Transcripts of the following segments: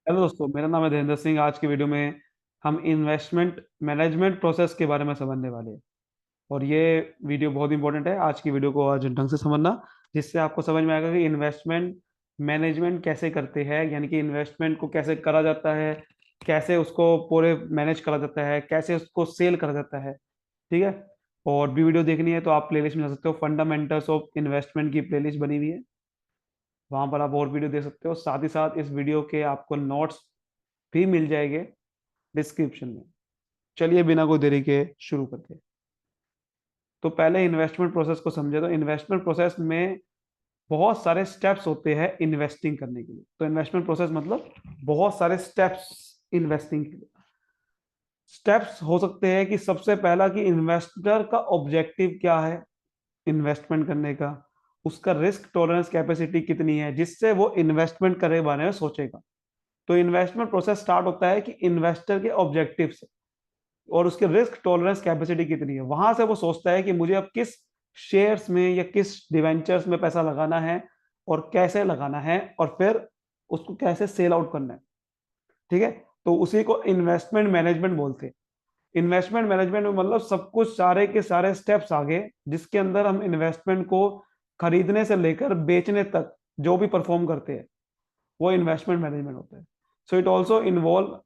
Hello दोस्तों, मेरा नाम है धीरेन्द्र सिंह। आज की वीडियो में हम इन्वेस्टमेंट मैनेजमेंट प्रोसेस के बारे में समझने वाले हैं। और ये वीडियो बहुत इंपॉर्टेंट है। आज की वीडियो को आज ढंग से समझना, जिससे आपको समझ में आएगा कि इन्वेस्टमेंट मैनेजमेंट कैसे करते हैं, यानी कि इन्वेस्टमेंट को कैसे करा जाता है, कैसे उसको पूरे मैनेज करा जाता है, कैसे उसको सेल करा जाता है। ठीक है। और भी वीडियो देखनी है तो आप प्लेलिस्ट में जा सकते हो। फंडामेंटल्स ऑफ इन्वेस्टमेंट की प्लेलिस्ट बनी हुई है, वहां पर आप और वीडियो देख सकते हो। साथ ही साथ इस वीडियो के आपको नोट्स भी मिल जाएंगे डिस्क्रिप्शन में। चलिए बिना कोई देरी के शुरू करते हैं। तो पहले इन्वेस्टमेंट प्रोसेस को समझे। तो इन्वेस्टमेंट प्रोसेस में बहुत सारे स्टेप्स होते हैं इन्वेस्टिंग करने के लिए। तो इन्वेस्टमेंट प्रोसेस मतलब बहुत सारे स्टेप्स इन्वेस्टिंग के लिए। स्टेप्स हो सकते हैं कि सबसे पहला कि इन्वेस्टर का ऑब्जेक्टिव क्या है इन्वेस्टमेंट करने का, उसका रिस्क टॉलरेंस कैपेसिटी कितनी है जिससे वो इन्वेस्टमेंट करने के बारे में सोचेगा। तो इन्वेस्टमेंट प्रोसेस स्टार्ट होता है कि इन्वेस्टर के ऑब्जेक्टिव से और उसके रिस्क टॉलरेंस कैपेसिटी कितनी है। वहां से वो सोचता है कि मुझे अब किस शेयर्स में या किस डिवेंचर्स में पैसा लगाना है और कैसे लगाना है, और फिर उसको कैसे सेल आउट करना है। ठीक है। तो उसी को इन्वेस्टमेंट मैनेजमेंट बोलते हैं। इन्वेस्टमेंट मैनेजमेंट में मतलब सब कुछ, सारे के सारे स्टेप्स आगे, जिसके अंदर हम इन्वेस्टमेंट को खरीदने से लेकर बेचने तक जो भी परफॉर्म करते हैं वो इन्वेस्टमेंट मैनेजमेंट होता है। So it also involve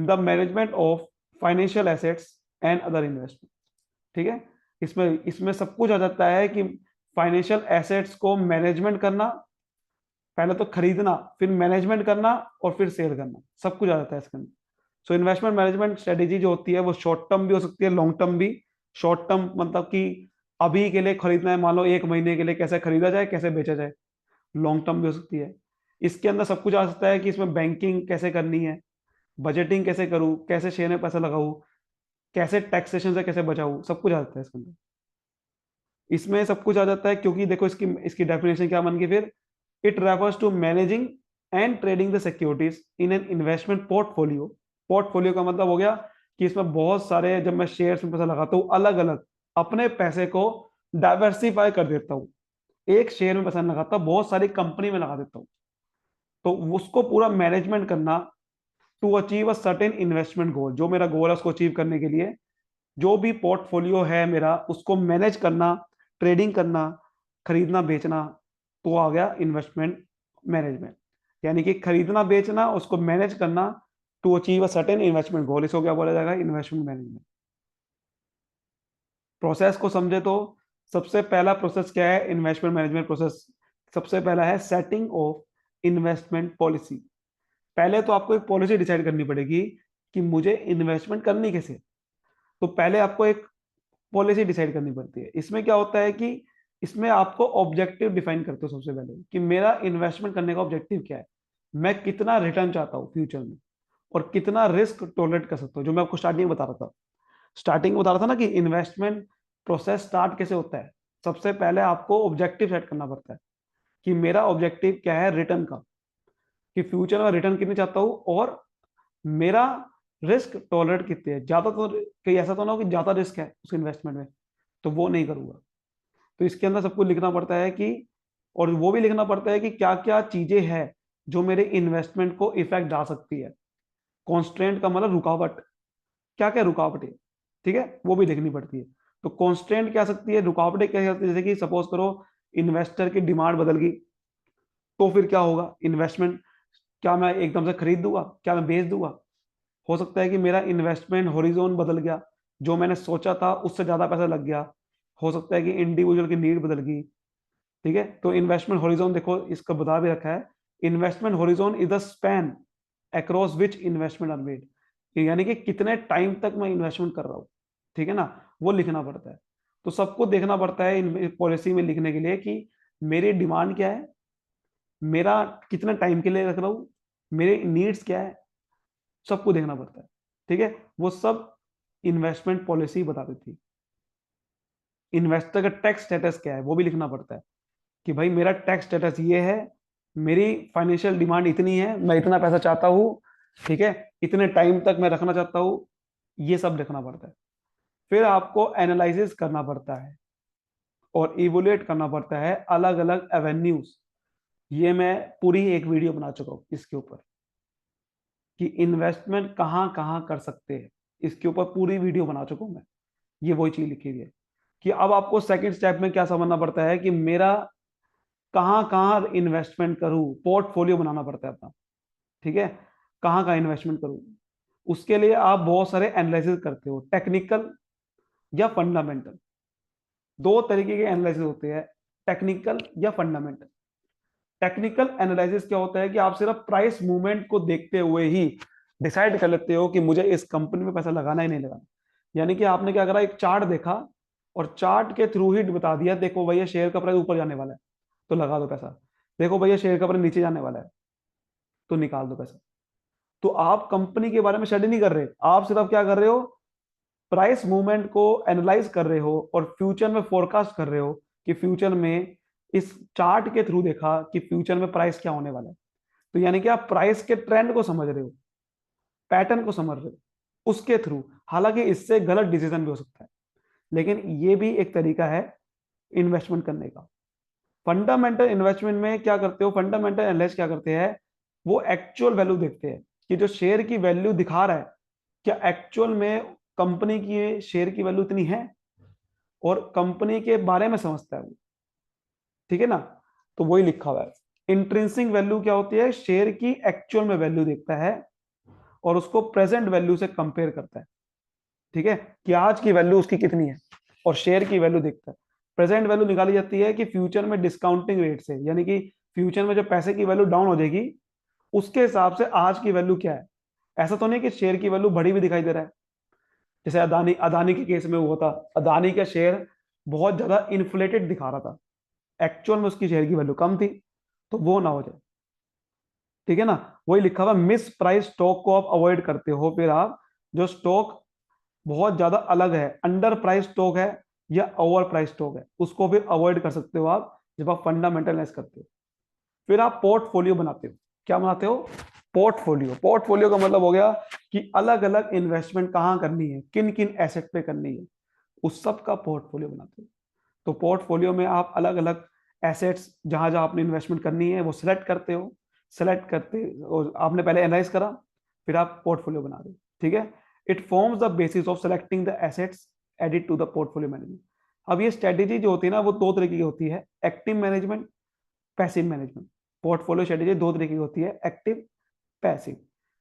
the management of financial assets and other investment. ठीक है। इसमें इसमें सब कुछ आ जाता है कि फाइनेंशियल एसेट्स को मैनेजमेंट करना, पहले तो खरीदना, फिर मैनेजमेंट करना और फिर सेल करना, सब कुछ आ जाता है इसके अंदर। सो इन्वेस्टमेंट मैनेजमेंट स्ट्रेटेजी जो होती है वो शॉर्ट टर्म भी हो सकती है, लॉन्ग टर्म भी। शॉर्ट टर्म मतलब कि अभी के लिए खरीदना है, मान लो एक महीने के लिए, कैसे खरीदा जाए कैसे बेचा जाए। लॉन्ग टर्म भी हो सकती है। इसके अंदर सब कुछ आ सकता है कि इसमें बैंकिंग कैसे करनी है, बजटिंग कैसे करूं, कैसे शेयर में पैसा लगाऊं, कैसे टैक्सेशन से कैसे बचाऊं, सब कुछ आ जाता है इसके अंदर। इसमें सब कुछ आ जाता है क्योंकि देखो इसकी इसकी डेफिनेशन क्या बन गई फिर। It refers to managing and trading the securities in an investment portfolio. Portfolio का मतलब हो गया कि इसमें बहुत सारे, जब मैं शेयर्स में पैसा लगाता हूँ अलग अलग, अपने पैसे को डाइवर्सिफाई कर देता हूँ। एक शेयर में पैसा नहीं लगाता, बहुत सारी कंपनी में लगा देता हूँ। तो उसको पूरा मैनेजमेंट करना, to achieve a certain investment goal, जो मेरा गोल है उसको अचीव करने के लिए जो भी पोर्टफोलियो है मेरा उसको मैनेज करना, ट्रेडिंग करना, खरीदना बेचना, तो आ गया इन्वेस्टमेंट मैनेजमेंट। यानी कि खरीदना बेचना, उसको मैनेज करना to achieve a certain investment goal, इसको क्या बोला जाएगा, इन्वेस्टमेंट मैनेजमेंट। प्रोसेस को समझे तो सबसे पहला प्रोसेस क्या है इन्वेस्टमेंट मैनेजमेंट प्रोसेस। सबसे पहला है सेटिंग ऑफ इन्वेस्टमेंट पॉलिसी। पहले तो आपको एक पॉलिसी डिसाइड करनी पड़ेगी कि मुझे इन्वेस्टमेंट करनी कैसे है। तो पहले आपको एक पॉलिसी डिसाइड करनी पड़ती है। इसमें क्या होता है कि इसमें आपको ऑब्जेक्टिव डिफाइन करते हो सबसे पहले कि मेरा इन्वेस्टमेंट करने का ऑब्जेक्टिव क्या है, मैं कितना रिटर्न चाहता हूँ फ्यूचर में, और कितना रिस्क टॉलरेट कर सकता हूँ। जो मैं आपको स्टार्टिंग में बता रहा था, स्टार्टिंग में बता रहा था ना कि इन्वेस्टमेंट प्रोसेस स्टार्ट कैसे होता है। सबसे पहले आपको ऑब्जेक्टिव सेट करना पड़ता है कि मेरा ऑब्जेक्टिव क्या है रिटर्न का, कि फ्यूचर में रिटर्न कितनी चाहता हूँ, और मेरा रिस्क टॉलरेट कितने है। ज्यादा तो कहीं ऐसा तो ना हो कि ज्यादा रिस्क है उस इन्वेस्टमेंट में, तो वो नहीं करूंगा। तो इसके अंदर सबको लिखना पड़ता है कि, और वो भी लिखना पड़ता है कि क्या क्या चीजें हैं जो मेरे इन्वेस्टमेंट को इफेक्ट डाल सकती है। कॉन्स्ट्रेंट का मतलब रुकावट, क्या क्या रुकावटें, ठीक है, वो भी लिखनी पड़ती है। तो कॉन्स्ट्रेंट क्या सकती है, रुकावटें क्या सकती है, जैसे कि सपोज करो इन्वेस्टर की डिमांड बदल गई, तो फिर क्या होगा इन्वेस्टमेंट, क्या मैं एकदम से खरीद दूंगा, क्या मैं बेच दूंगा। हो सकता है कि मेरा इन्वेस्टमेंट हॉरिजॉन बदल गया, जो मैंने सोचा था उससे ज्यादा पैसा लग गया। हो सकता है कि इंडिविजुअल की नीड बदल गई। ठीक है। तो इन्वेस्टमेंट हॉरिजॉन देखो इसका बता भी रखा है, investment horizon is the span across which investment are made. यानी कि कितने टाइम तक मैं इन्वेस्टमेंट कर रहा हूँ। ठीक है ना, वो लिखना पड़ता है। तो सबको देखना पड़ता है इन पॉलिसी में लिखने के लिए कि मेरी डिमांड क्या है, मेरा कितने टाइम के लिए रख रहा हूँ, मेरे नीड्स क्या है, सबको देखना पड़ता है। ठीक है। वो सब इन्वेस्टमेंट पॉलिसी बता देती है। इन्वेस्टर का टैक्स स्टेटस क्या है वो भी लिखना पड़ता है कि भाई मेरा टैक्स स्टेटस ये है, मेरी फाइनेंशियल डिमांड इतनी है, मैं इतना पैसा चाहता हूँ, ठीक है, इतने टाइम तक मैं रखना चाहता हूँ, ये सब लिखना पड़ता है। फिर आपको एनालिसिस करना पड़ता है और इवोल्यूएट करना पड़ता है अलग अलग एवेन्यूज। ये मैं पूरी एक वीडियो बना चुका हूँ इसके ऊपर। कि इन्वेस्टमेंट कहाँ कहाँ कर सकते हैं, इसके ऊपर पूरी वीडियो बना चुका हूं मैं। ये वही चीज लिखी हुई है कि अब आपको सेकंड स्टेप में क्या समझना पड़ता है कि मेरा कहाँ कहाँ इन्वेस्टमेंट करूं, पोर्टफोलियो बनाना पड़ता है अपना। ठीक है, कहाँ कहाँ इन्वेस्टमेंट करूं, उसके लिए आप बहुत सारे एनालिसिस करते हो, टेक्निकल या फंडामेंटल। दो तरीके के एनालिसिस होते हैं, टेक्निकल या फंडामेंटल। टेक्निकल एनालिसिस क्या होता है कि आप सिर्फ प्राइस मूवमेंट को देखते हुए ही डिसाइड कर लेते हो कि मुझे इस कंपनी में पैसा लगाना ही नहीं लगाना। यानी कि आपने क्या करा, एक चार्ट देखा और चार्ट के थ्रू ही बता दिया, देखो भैया शेयर का प्राइस ऊपर जाने वाला है तो लगा दो पैसा, देखो भैया शेयर का प्राइस नीचे जाने वाला है तो निकाल दो पैसा। तो आप कंपनी के बारे में स्टडी नहीं कर रहे, आप सिर्फ क्या कर रहे हो, प्राइस मूवमेंट को एनालाइज कर रहे हो और फ्यूचर में फोरकास्ट कर रहे हो कि फ्यूचर में इस चार्ट के थ्रू देखा कि फ्यूचर में प्राइस क्या होने वाला है। तो यानी कि आप प्राइस के ट्रेंड को समझ रहे हो, पैटर्न को समझ रहे हो उसके थ्रू। हालांकि इससे गलत डिसीजन भी हो सकता है, लेकिन ये भी एक तरीका है इन्वेस्टमेंट करने का। फंडामेंटल इन्वेस्टमेंट में क्या करते हो, फंडामेंटल एनालिस्ट क्या करते हैं, वो एक्चुअल वैल्यू देखते हैं कि जो शेयर की वैल्यू दिखा रहा है क्या एक्चुअल में कंपनी की शेयर की वैल्यू इतनी है, और कंपनी के बारे में समझता है वो। ठीक है ना, तो वही लिखा हुआ है। इंट्रिंसिक वैल्यू क्या होती है, शेयर की एक्चुअल में वैल्यू देखता है और उसको प्रेजेंट वैल्यू से कंपेयर करता है। ठीक है, कि आज की वैल्यू उसकी कितनी है, और शेयर की वैल्यू देखता है। प्रेजेंट वैल्यू निकाली जाती है कि फ्यूचर में डिस्काउंटिंग रेट से, यानी कि फ्यूचर में जब पैसे की वैल्यू डाउन हो जाएगी उसके हिसाब से आज की वैल्यू क्या है। ऐसा तो नहीं कि शेयर की वैल्यू बढ़ी हुई दिखाई दे रहा है, जैसे अदानी अदानी के केस में हुआ था, अदानी का शेयर बहुत ज्यादा इन्फ्लेटेड दिखा रहा था, एक्चुअल में उसकी शेयर की वैल्यू कम थी, तो वो ना हो जाए। ठीक है ना, वही लिखा हुआ मिस प्राइस स्टॉक को आप अवॉइड करते हो, फिर आप जो स्टॉक बहुत ज्यादा अलग है, अंडर प्राइस स्टॉक है या ओवर प्राइस स्टॉक है, उसको फिर अवॉइड कर सकते हो आप जब आप फंडामेंटल एनालिसिस करते हो। फिर आप पोर्टफोलियो बनाते हो। क्या बनाते हो, पोर्टफोलियो। पोर्टफोलियो का मतलब हो गया कि अलग अलग इन्वेस्टमेंट कहाँ करनी है, किन किन एसेट पे करनी है, उस सब का पोर्टफोलियो बनाते हो। तो पोर्टफोलियो में आप अलग अलग एसेट्स जहां जहां आपने इन्वेस्टमेंट करनी है वो सिलेक्ट करते हो। सेलेक्ट करते और आपने पहले एनालाइज करा, फिर आप पोर्टफोलियो बना रहे हो। ठीक है, it forms the basis of selecting the assets added to the portfolio management. अब ये स्ट्रेटेजी जो होती है ना वो दो तरीके की होती है, active management, passive management. Portfolio strategy दो तरीके की होती है, active, passive.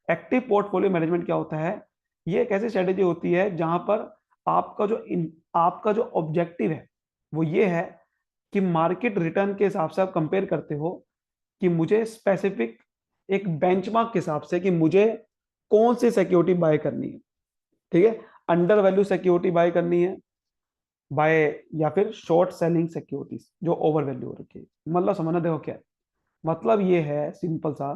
Active portfolio management क्या होता है, ये एक ऐसी स्ट्रेटेजी होती है जहां पर आपका जो ऑब्जेक्टिव है वो ये है कि मार्केट रिटर्न के हिसाब से आप कंपेयर करते हो कि मुझे स्पेसिफिक एक बेंचमार्क के हिसाब से कि मुझे कौन सी सिक्योरिटी बाय करनी है। ठीक है, अंडर वैल्यू सिक्योरिटी बाय करनी है, बाय, या फिर शॉर्ट सेलिंग सिक्योरिटीज जो ओवर वैल्यू हो रखी है। मतलब समझना, देखो क्या है मतलब, ये है सिंपल सा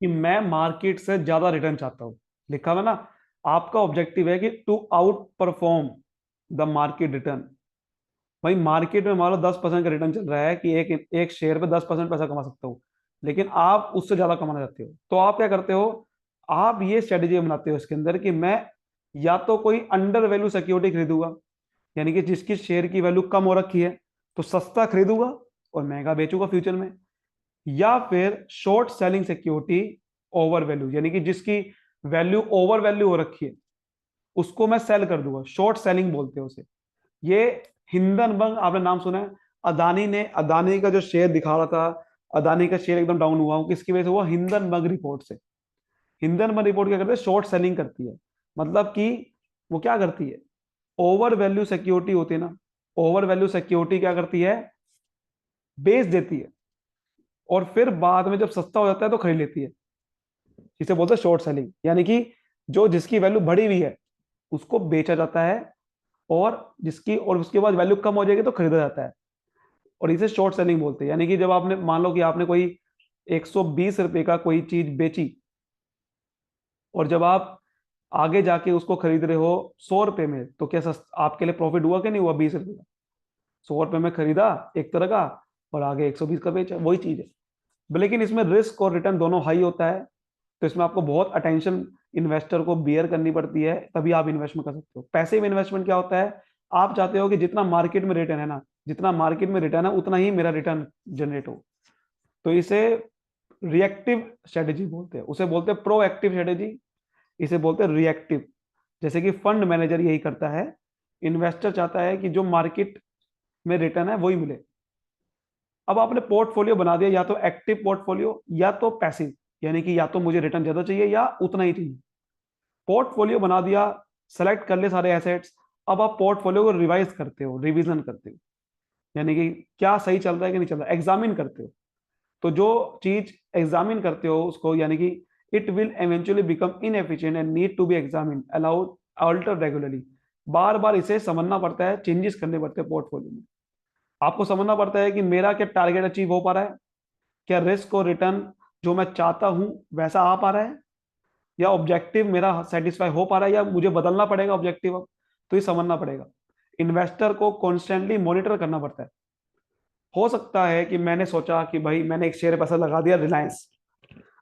कि मैं मार्केट से ज्यादा रिटर्न चाहता हूं। लिखा हुआ ना, आपका ऑब्जेक्टिव है कि to outperform the market return. भाई मार्केट में मान लो 10% का रिटर्न चल रहा है कि एक एक शेयर पे 10% पैसा कमा सकता हूँ, लेकिन आप उससे ज्यादा कमाना चाहते हो, तो आप क्या करते हो, आप ये स्ट्रेटेजी बनाते हो इसके अंदर कि मैं या तो कोई अंडर वैल्यू सिक्योरिटी खरीदूंगा, यानी कि जिसकी शेयर की वैल्यू कम हो रखी है तो सस्ता खरीदूंगा और महंगा बेचूंगा फ्यूचर में, या फिर short selling security over value, यानी कि जिसकी वैल्यू ओवर वैल्यू हो रखी है उसको मैं सेल कर दूंगा, शॉर्ट सेलिंग बोलते हैं उसे। ये हिंडनबर्ग आपने नाम सुना है, अदानी ने, अदानी का जो शेयर दिखा रहा था, अदानी का शेयर एकदम डाउन हुआ, किसकी वजह से हुआ, हिंडनबर्ग रिपोर्ट से। हिंडनबर्ग रिपोर्ट क्या करती है, शॉर्ट सेलिंग करती है। मतलब कि वो क्या करती है, ओवर वैल्यू सिक्योरिटी होती है ना, ओवर वैल्यू सिक्योरिटी क्या करती है, बेच देती है और फिर बाद में जब सस्ता हो जाता है तो खरीद लेती है, जिसे बोलते हैं शॉर्ट सेलिंग। यानी कि जो जिसकी वैल्यू बढ़ी हुई है उसको बेचा जाता है, और जिसकी और उसके बाद वैल्यू कम हो जाएगी तो खरीदा जाता है, और इसे शॉर्ट सेलिंग बोलते हैं। यानी कि जब आपने मान लो कि आपने कोई 120 रुपए का कोई चीज बेची, और जब आप आगे जाके उसको खरीद रहे हो 100 रुपए में, तो क्या आपके लिए प्रॉफिट हुआ कि नहीं हुआ, 20 रुपए का। 100 रुपए में खरीदा एक तरह का, और आगे 120 का बेचा, वही चीज है। लेकिन इसमें रिस्क और रिटर्न दोनों हाई होता है, तो इसमें आपको बहुत अटेंशन इन्वेस्टर को बियर करनी पड़ती है, तभी आप इन्वेस्टमेंट कर सकते हो। पैसिव इन्वेस्टमेंट क्या होता है, आप चाहते हो कि जितना मार्केट में रिटर्न है ना, जितना मार्केट में रिटर्न है उतना ही मेरा रिटर्न जनरेट हो, तो इसे रिएक्टिव स्ट्रेटेजी बोलते हैं, उसे बोलते हैं प्रोएक्टिव स्ट्रेटेजी, इसे बोलते हैं रिएक्टिव। जैसे कि फंड मैनेजर यही करता है, इन्वेस्टर चाहता है कि जो मार्केट में रिटर्न है वही मिले। अब आपने पोर्टफोलियो बना दिया, या तो एक्टिव पोर्टफोलियो या तो पैसिव, यानी कि या तो मुझे रिटर्न ज्यादा चाहिए या उतना ही चाहिए। पोर्टफोलियो बना दिया, सेलेक्ट कर ले सारे एसेट्स। अब आप पोर्टफोलियो को रिवाइज करते हो, रिवीजन करते हो, यानी कि क्या सही चल रहा है कि नहीं चल रहा है, एग्जामिन करते हो। तो जो चीज एग्जामिन करते हो उसको, यानी कि it will eventually become inefficient and need to be examine allowed alter regularly. बार बार इसे समझना पड़ता है, चेंजेस करने पड़ते हैं पोर्टफोलियो में। आपको समझना पड़ता है कि मेरा क्या टारगेट अचीव हो पा रहा है, क्या रिस्क और रिटर्न जो मैं चाहता हूं वैसा आ पा रहा है, या ऑब्जेक्टिव मेरा सेटिस्फाई हो पा रहा है, या मुझे बदलना पड़ेगा ऑब्जेक्टिव अब। तो ये समझना पड़ेगा। इन्वेस्टर को कॉन्स्टेंटली मॉनिटर करना पड़ता है। हो सकता है कि मैंने सोचा कि भाई मैंने एक शेयर पैसा लगा दिया रिलायंस,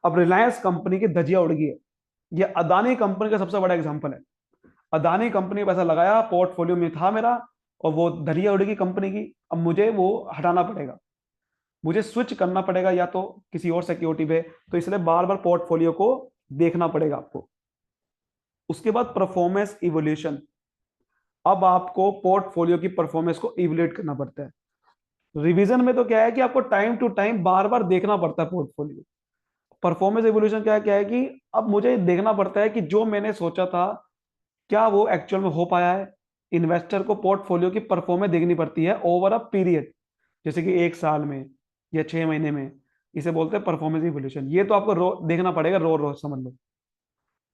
अब रिलायंस कंपनी की धज्जियां उड़ गई है। ये अदानी कंपनी का सबसे बड़ा एग्जांपल है। अदानी कंपनी पैसा लगाया, पोर्टफोलियो में था मेरा, और वो धज्जियां उड़ गई कंपनी की। अब मुझे वो हटाना पड़ेगा, मुझे स्विच करना पड़ेगा या तो किसी और सिक्योरिटी पे। तो इसलिए बार बार पोर्टफोलियो को देखना पड़ेगा आपको। उसके बाद परफॉर्मेंस इवोल्यूशन। अब आपको पोर्टफोलियो की परफॉर्मेंस को इवोल्यूट करना पड़ता है। रिवीजन में तो क्या है कि आपको टाइम टू टाइम बार बार देखना पड़ता है पोर्टफोलियो। परफॉर्मेंस इवोल्यूशन क्या है कि अब मुझे देखना पड़ता है कि जो मैंने सोचा था क्या वो एक्चुअल में हो पाया है। इन्वेस्टर को पोर्टफोलियो की परफॉर्मेंस देखनी पड़ती है ओवर अ पीरियड, जैसे कि 1 साल में या 6 महीने में। इसे बोलते हैं परफॉर्मेंस इवोल्यूशन। ये तो आपको देखना पड़ेगा, रोज समझ लो।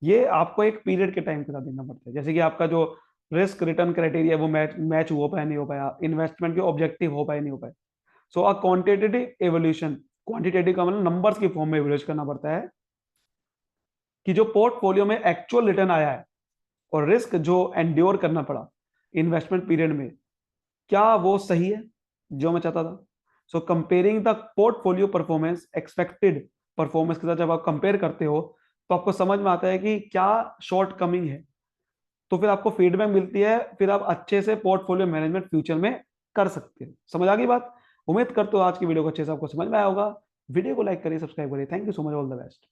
ये आपको एक पीरियड के टाइम के साथ देखना पड़ता है, जैसे कि आपका जो रिस्क रिटर्न क्राइटेरिया वो मैच मैच हो पाया नहीं हो पाया, इन्वेस्टमेंट के ऑब्जेक्टिव हो पाए नहीं हो पाए। सो अ क्वांटिटेटिव एवोल्यूशन, क्वांटिटेटिव का मतलब नंबर्स की फॉर्म में एवोल्यूशन करना पड़ता है कि जो पोर्टफोलियो में एक्चुअल रिटर्न आया है और रिस्क जो एंड्योर करना पड़ा इन्वेस्टमेंट पीरियड में, क्या वो सही है जो मैं चाहता था। सो comparing the portfolio performance expected performance के साथ जब आप कंपेयर करते हो तो आपको समझ में आता है कि क्या शॉर्ट कमिंग है। तो फिर आपको फीडबैक मिलती है, फिर आप अच्छे से पोर्टफोलियो मैनेजमेंट फ्यूचर में कर सकते हो। समझ आ गई बात। उम्मीद करते हो आज की वीडियो को अच्छे से आपको समझ में आया होगा। वीडियो को लाइक करिए, सब्सक्राइब करिए। Thank you so much, all the best.